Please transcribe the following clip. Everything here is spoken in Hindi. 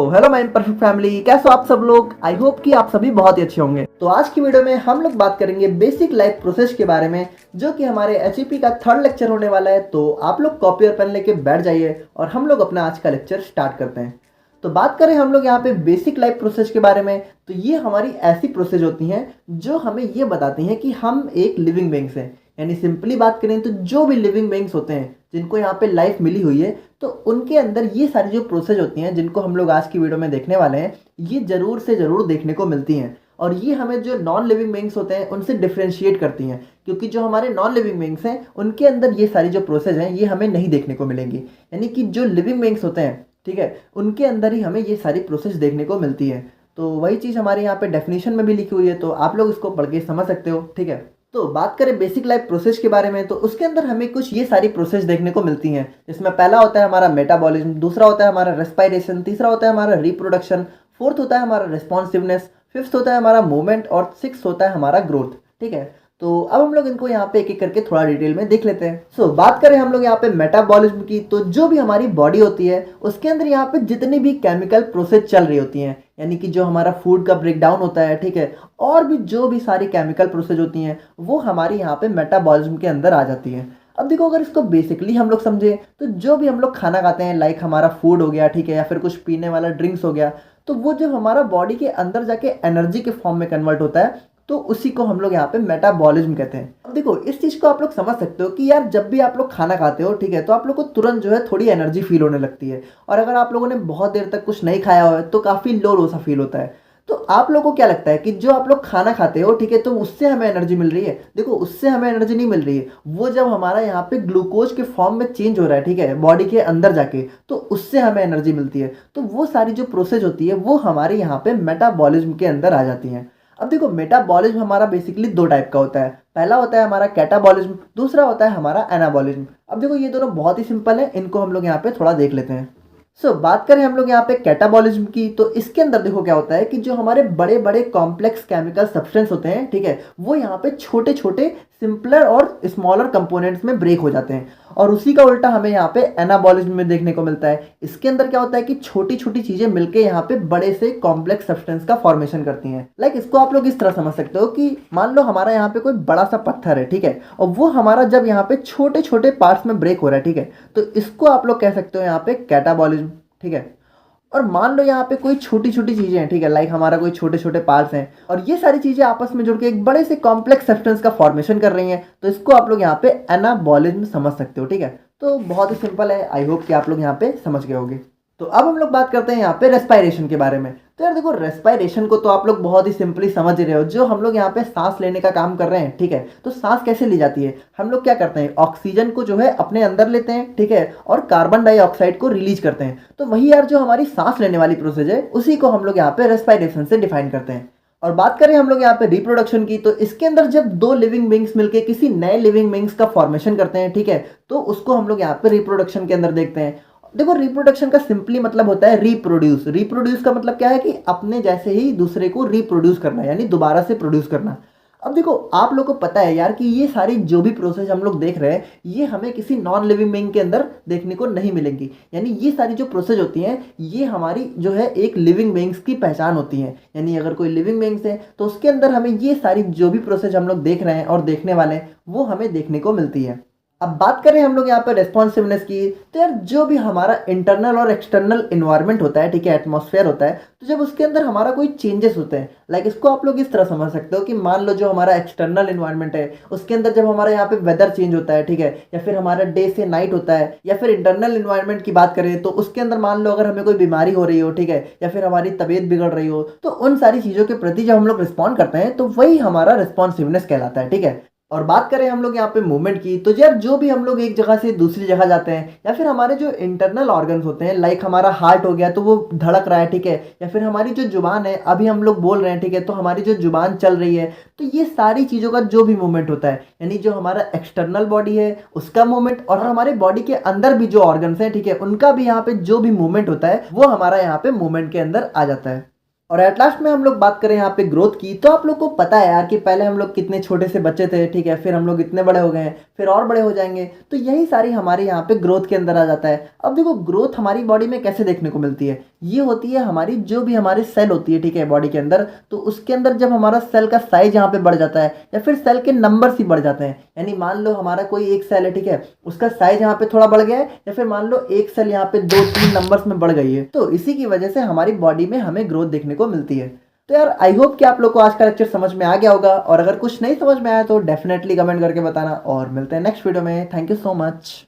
हेलो माय परफेक्ट फैमिली, कैसे हो आप सब लोग। आई होप कि आप सभी बहुत ही अच्छे होंगे। तो आज की वीडियो में हम लोग बात करेंगे बेसिक लाइफ प्रोसेस के बारे में, जो कि हमारे एचईपी का थर्ड लेक्चर होने वाला है। तो आप लोग कॉपी और पेन लेके बैठ जाइए और हम लोग अपना आज का लेक्चर स्टार्ट करते हैं। तो बात करें हम लोग यहाँ पे बेसिक लाइफ प्रोसेस के बारे में, तो ये हमारी ऐसी प्रोसेस होती हैं जो हमें ये बताती हैं कि हम एक लिविंग बीइंग्स हैं। यानी सिंपली बात करें तो जो भी लिविंग बीइंग्स होते हैं जिनको यहाँ पे लाइफ मिली हुई है, तो उनके अंदर ये सारी जो प्रोसेस होती हैं जिनको हम लोग आज की वीडियो में देखने वाले हैं, ये ज़रूर से ज़रूर देखने को मिलती हैं। और ये हमें जो नॉन लिविंग बीइंग्स होते हैं उनसे डिफ्रेंशिएट करती हैं, क्योंकि जो हमारे नॉन लिविंग बीइंग्स हैं उनके अंदर ये सारी जो प्रोसेस हैं ये हमें नहीं देखने को मिलेंगी। यानी कि जो लिविंग बीइंग्स होते हैं, ठीक है, उनके अंदर ही हमें ये सारी प्रोसेस देखने को मिलती है। तो वही चीज़ हमारे यहाँ पे डेफिनेशन में भी लिखी हुई है, तो आप लोग इसको पढ़ के समझ सकते हो। ठीक है, तो बात करें बेसिक लाइफ प्रोसेस के बारे में, तो उसके अंदर हमें कुछ ये सारी प्रोसेस देखने को मिलती हैं, जिसमें पहला होता है हमारा मेटाबॉलिज्म, दूसरा होता है हमारा रेस्पिरेशन, तीसरा होता है हमारा रिप्रोडक्शन, फोर्थ होता है हमारा रिस्पॉन्सिवनेस, फिफ्थ होता है हमारा मूवमेंट और सिक्स होता है हमारा ग्रोथ। ठीक है, तो अब हम लोग इनको यहाँ पे एक एक करके थोड़ा डिटेल में देख लेते हैं। बात करें हम लोग यहाँ पे मेटाबॉलिज्म की, तो जो भी हमारी बॉडी होती है उसके अंदर यहाँ पे जितनी भी केमिकल प्रोसेस चल रही होती हैं, यानी कि जो हमारा फूड का ब्रेक डाउन होता है, ठीक है, और भी जो भी सारी केमिकल प्रोसेस होती हैं वो हमारी यहाँ पे मेटाबॉलिज्म के अंदर आ जाती हैं। अब देखो, अगर इसको बेसिकली हम लोग समझें तो जो भी हम लोग खाना खाते हैं, लाइक हमारा फूड हो गया, ठीक है, या फिर कुछ पीने वाला ड्रिंक्स हो गया, तो वो जब हमारा बॉडी के अंदर जाके एनर्जी के फॉर्म में कन्वर्ट होता है, तो उसी को हम लोग यहाँ पे मेटाबॉलिज्म कहते हैं। अब देखो, इस चीज़ को आप लोग समझ सकते हो कि यार जब भी आप लोग खाना खाते हो, ठीक है, तो आप लोग को तुरंत जो है थोड़ी एनर्जी फील होने लगती है। और अगर आप लोगों ने बहुत देर तक कुछ नहीं खाया हो तो काफ़ी लो लो सा फील होता है। तो आप लोगों को क्या लगता है कि जो आप लोग खाना खाते हो, ठीक है, तो उससे हमें एनर्जी मिल रही है? देखो, उससे हमें एनर्जी नहीं मिल रही है। वो जब हमारा यहाँ पे ग्लूकोज के फॉर्म में चेंज हो रहा है, ठीक है, बॉडी के अंदर जाके, तो उससे हमें एनर्जी मिलती है। तो वो सारी जो प्रोसेस होती है वो हमारे यहाँ पे मेटाबॉलिज्म के अंदर आ जाती हैं। अब देखो, मेटाबॉलिज्म हमारा बेसिकली दो टाइप का होता है। पहला होता है हमारा कैटाबॉलिज्म, दूसरा होता है हमारा एनाबॉलिज्म। अब देखो, ये दोनों बहुत ही सिंपल है, इनको हम लोग यहाँ पे थोड़ा देख लेते हैं। बात करें हम लोग यहाँ पे कैटाबॉलिज्म की, तो इसके अंदर देखो क्या होता है कि जो हमारे बड़े बड़े कॉम्प्लेक्स केमिकल सब्सटेंस होते हैं, ठीक है, वो यहाँ पे छोटे छोटे सिंपलर और स्मॉलर कंपोनेंट्स में ब्रेक हो जाते हैं। और उसी का उल्टा हमें यहाँ पे एनाबॉलिज्म में देखने को मिलता है। इसके अंदर क्या होता है कि छोटी छोटी चीजें मिलकर यहाँ पे बड़े से कॉम्प्लेक्स सब्सटेंस का फॉर्मेशन करती हैं। लाइक इसको आप लोग इस तरह समझ सकते हो कि मान लो हमारा यहाँ पे कोई बड़ा सा पत्थर है, ठीक है, और वो हमारा जब यहाँ पे छोटे छोटे पार्ट्स में ब्रेक हो रहा है, ठीक है, तो इसको आप लोग कह सकते हो यहाँ पे कैटाबॉलिज्म। ठीक है, और मान लो यहाँ पे कोई छोटी छोटी चीजें हैं, ठीक है, लाइक हमारा कोई छोटे छोटे पार्ट्स हैं, और ये सारी चीजें आपस में जुड़ के एक बड़े से कॉम्प्लेक्स सब्सटेंस का फॉर्मेशन कर रही हैं, तो इसको आप लोग यहाँ पे एनाबॉलिज्म समझ सकते हो। ठीक है, तो बहुत ही सिंपल है, आई होप कि आप लोग यहाँ पे समझ गए होंगे। तो अब हम लोग बात करते हैं यहाँ पे रेस्पिरेशन के बारे में। तो यार देखो, रेस्पिरेशन को तो आप लोग बहुत ही सिंपली समझ रहे हो। जो हम लोग यहाँ पे सांस लेने का काम कर रहे हैं, ठीक है, तो सांस कैसे ली जाती है? हम लोग क्या करते हैं, ऑक्सीजन को जो है अपने अंदर लेते हैं, ठीक है, और कार्बन डाइऑक्साइड को रिलीज करते हैं। तो वही यार जो हमारी सांस लेने वाली प्रोसेस है, उसी को हम लोग यहाँ पे रेस्पिरेशन से डिफाइन करते हैं। और बात करें हम लोग यहाँ पे रिप्रोडक्शन की, तो इसके अंदर जब दो लिविंग बीइंग्स मिलके किसी नए लिविंग बीइंग्स का फॉर्मेशन करते हैं, ठीक है, तो उसको हम लोग यहाँ पे रिप्रोडक्शन के अंदर देखते हैं। देखो, रिप्रोडक्शन का सिंपली मतलब होता है रिप्रोड्यूस। रिप्रोड्यूस का मतलब क्या है कि अपने जैसे ही दूसरे को रिप्रोड्यूस करना, यानी दोबारा से प्रोड्यूस करना। अब देखो, आप लोग को पता है यार कि ये सारी जो भी प्रोसेस हम लोग देख रहे हैं, ये हमें किसी नॉन लिविंग बीइंग के अंदर देखने को नहीं मिलेंगी। यानी ये सारी जो प्रोसेस होती हैं ये हमारी जो है एक लिविंग बीइंग्स की पहचान होती हैं। यानी अगर कोई लिविंग बीइंग्स है तो उसके अंदर हमें ये सारी जो भी प्रोसेस हम लोग देख रहे हैं और देखने वाले हैं वो हमें देखने को मिलती है। अब बात करें हम लोग यहाँ पर रेस्पॉन्सिवनेस की, तो यार जो भी हमारा इंटरनल और एक्सटर्नल इन्वायरमेंट होता है, ठीक है, एटमॉस्फेयर होता है, तो जब उसके अंदर हमारा कोई चेंजेस होते हैं, लाइक इसको आप लोग इस तरह समझ सकते हो कि मान लो जो हमारा एक्सटर्नल इन्वायरमेंट है उसके अंदर जब हमारा यहाँ पे वेदर चेंज होता है, ठीक है, या फिर हमारा डे से नाइट होता है, या फिर इंटरनल इन्वायरमेंट की बात करें तो उसके अंदर मान लो अगर हमें कोई बीमारी हो रही हो, ठीक है, या फिर हमारी तबीयत बिगड़ रही हो, तो उन सारी चीज़ों के प्रति जब हम लोग रिस्पॉन्ड करते हैं तो वही हमारा रिस्पॉन्सिवनेस कहलाता है। ठीक है, और बात करें हम लोग यहाँ पे मूवमेंट की, तो यार जो भी हम लोग एक जगह से दूसरी जगह जाते हैं, या फिर हमारे जो इंटरनल ऑर्गन्स होते हैं, लाइक हमारा हार्ट हो गया तो वो धड़क रहा है, ठीक है, या फिर हमारी जो जुबान है, अभी हम लोग बोल रहे हैं, ठीक है, तो हमारी जो जुबान चल रही है, तो ये सारी चीज़ों का जो भी मूवमेंट होता है, यानी जो हमारा एक्सटर्नल बॉडी है उसका मूवमेंट, और हमारे बॉडी के अंदर भी जो ऑर्गन्स हैं, ठीक है, उनका भी यहाँ पे जो भी मूवमेंट होता है वो हमारा यहाँ पे मूवमेंट के अंदर आ जाता है। और एट लास्ट में हम लोग बात करें यहाँ पे ग्रोथ की, तो आप लोग को पता है यार कि पहले हम लोग कितने छोटे से बच्चे थे, ठीक है, फिर हम लोग इतने बड़े हो गए हैं, फिर और बड़े हो जाएंगे, तो यही सारी हमारे यहाँ पे ग्रोथ के अंदर आ जाता है। अब देखो ग्रोथ हमारी बॉडी में कैसे देखने को मिलती है, ये होती है हमारी जो भी हमारी सेल होती है, ठीक है, बॉडी के अंदर, तो उसके अंदर जब हमारा सेल का साइज यहाँ पे बढ़ जाता है या फिर सेल के नंबर ही बढ़ जाते हैं, यानी मान लो हमारा कोई एक सेल है, ठीक है, उसका साइज यहाँ पे थोड़ा बढ़ गया है, या फिर मान लो एक सेल यहाँ पे 2-3 नंबर्स में बढ़ गई है, तो इसी की वजह से हमारी बॉडी में हमें ग्रोथ देखने को मिलती है। तो यार आई होप कि आप लोग को आज का लेक्चर समझ में आ गया होगा, और अगर कुछ नहीं समझ में आया तो डेफिनेटली कमेंट करके बताना, और मिलते हैं नेक्स्ट वीडियो में। Thank you so much.